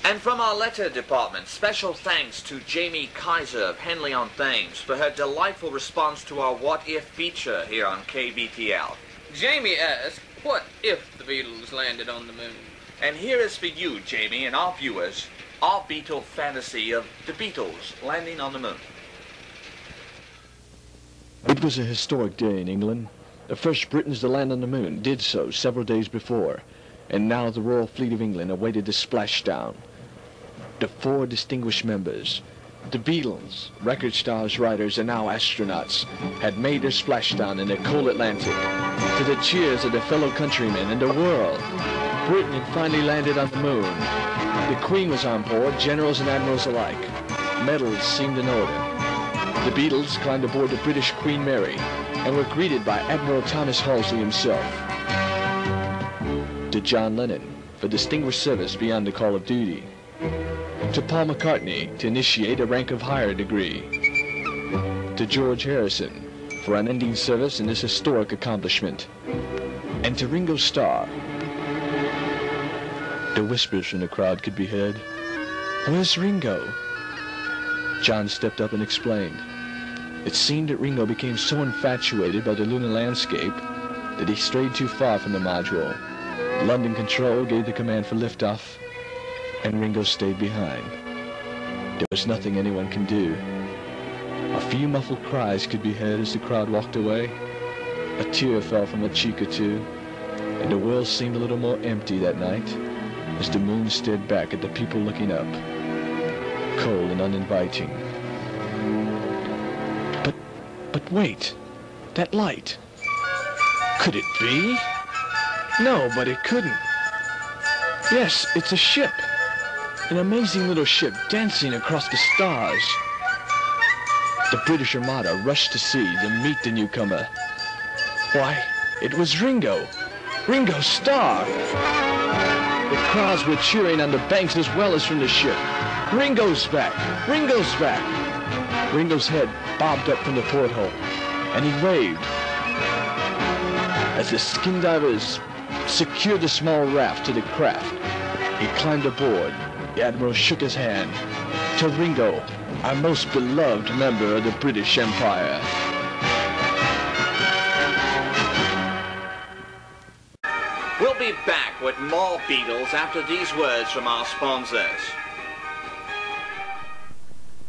And from our letter department, special thanks to Jamie Kaiser of Henley on Thames for her delightful response to our What If feature here on KBTL. Jamie asked, what if the Beatles landed on the moon? And here is for you, Jamie, and our viewers, our Beatles fantasy of the Beatles landing on the moon. It was a historic day in England. The first Britons to land on the moon did so several days before, and now the Royal Fleet of England awaited the splashdown. The 4 distinguished members, the Beatles, record stars, writers, and now astronauts, had made their splashdown in the cold Atlantic. To the cheers of their fellow countrymen and the world, Britain had finally landed on the moon. The Queen was on board, generals and admirals alike. Medals seemed in order. The Beatles climbed aboard the British Queen Mary and were greeted by Admiral Thomas Halsey himself. To John Lennon for distinguished service beyond the call of duty. To Paul McCartney to initiate a rank of higher degree. To George Harrison for unending service in this historic accomplishment. And to Ringo Starr. The whispers from the crowd could be heard. "Where's Ringo?" John stepped up and explained. It seemed that Ringo became so infatuated by the lunar landscape that he strayed too far from the module. London Control gave the command for liftoff, and Ringo stayed behind. There was nothing anyone can do. A few muffled cries could be heard as the crowd walked away. A tear fell from a cheek or two, and the world seemed a little more empty that night as the moon stared back at the people looking up, cold and uninviting. But wait, that light. Could it be? No, but it couldn't. Yes, it's a ship. An amazing little ship dancing across the stars. The British Armada rushed to sea to meet the newcomer. Why, it was Ringo. Ringo Starr. The crowds were cheering on the banks as well as from the ship. Ringo's back! Ringo's back! Ringo's head bobbed up from the porthole, and he waved. As the skin divers secured the small raft to the craft, he climbed aboard. The Admiral shook his hand. To Ringo, our most beloved member of the British Empire. We'll be back with more Beatles after these words from our sponsors.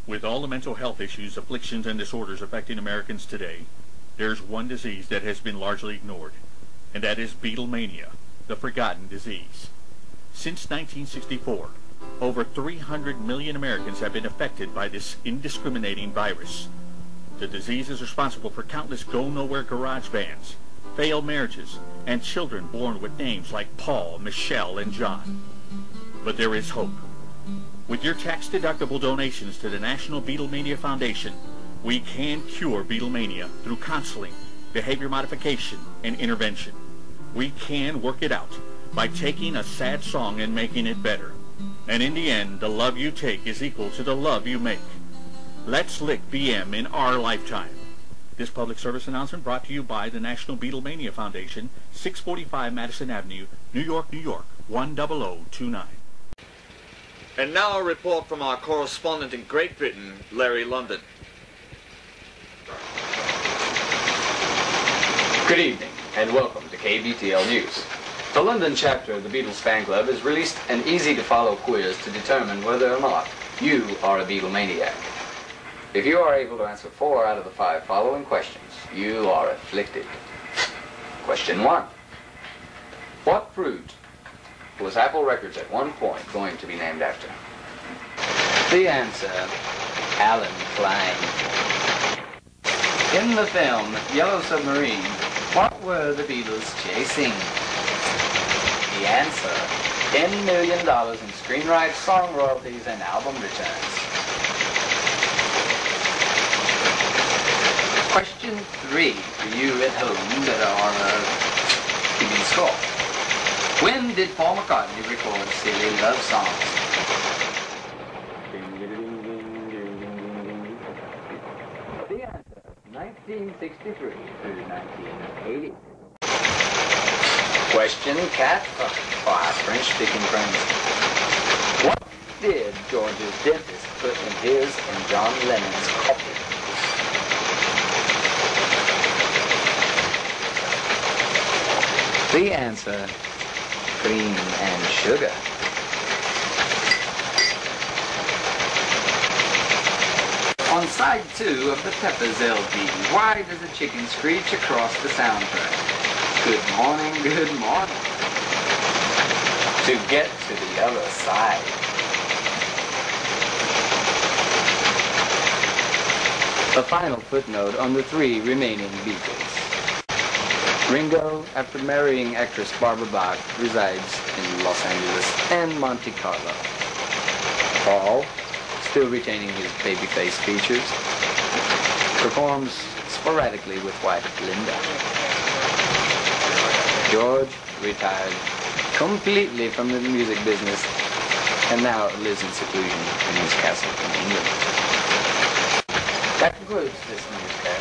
With all the mental health issues, afflictions, and disorders affecting Americans today, there's one disease that has been largely ignored, and that is Beatlemania, the forgotten disease. Since 1964, over 300 million Americans have been affected by this indiscriminating virus. The disease is responsible for countless go-nowhere garage bands, failed marriages, and children born with names like Paul, Michelle, and John. But there is hope. With your tax-deductible donations to the National Beatlemania Foundation, we can cure Beatlemania through counseling, behavior modification, and intervention. We can work it out by taking a sad song and making it better. And in the end, the love you take is equal to the love you make. Let's lick BM in our lifetime. This public service announcement brought to you by the National Beatlemania Foundation, 645 Madison Avenue, New York, New York, 10029. And now a report from our correspondent in Great Britain, Larry London. Good evening, and welcome to KBTL News. The London chapter of the Beatles fan club has released an easy-to-follow quiz to determine whether or not you are a Beatlemaniac. If you are able to answer 4 out of the 5 following questions, you are afflicted. Question 1. What fruit was Apple Records at one point going to be named after? The answer, Alan Klein. In the film Yellow Submarine, what were the Beatles chasing? The answer, $10 million in screen rights, song royalties, and album returns. Question 3 for you at home that are keeping score. When did Paul McCartney record Silly Love Songs? The answer, 1963 through 1980. Question 4 for our French-speaking friends. What did George's dentist put in his and John Lennon's coffee? The answer, cream and sugar. On side 2 of the Peppers LP, why does a chicken screech across the soundtrack? Good morning, good morning. To get to the other side. A final footnote on the 3 remaining Beatles. Ringo, after marrying actress Barbara Bach, resides in Los Angeles and Monte Carlo. Paul, still retaining his babyface features, performs sporadically with wife Linda. George retired completely from the music business and now lives in seclusion in his castle in England. That concludes this newscast.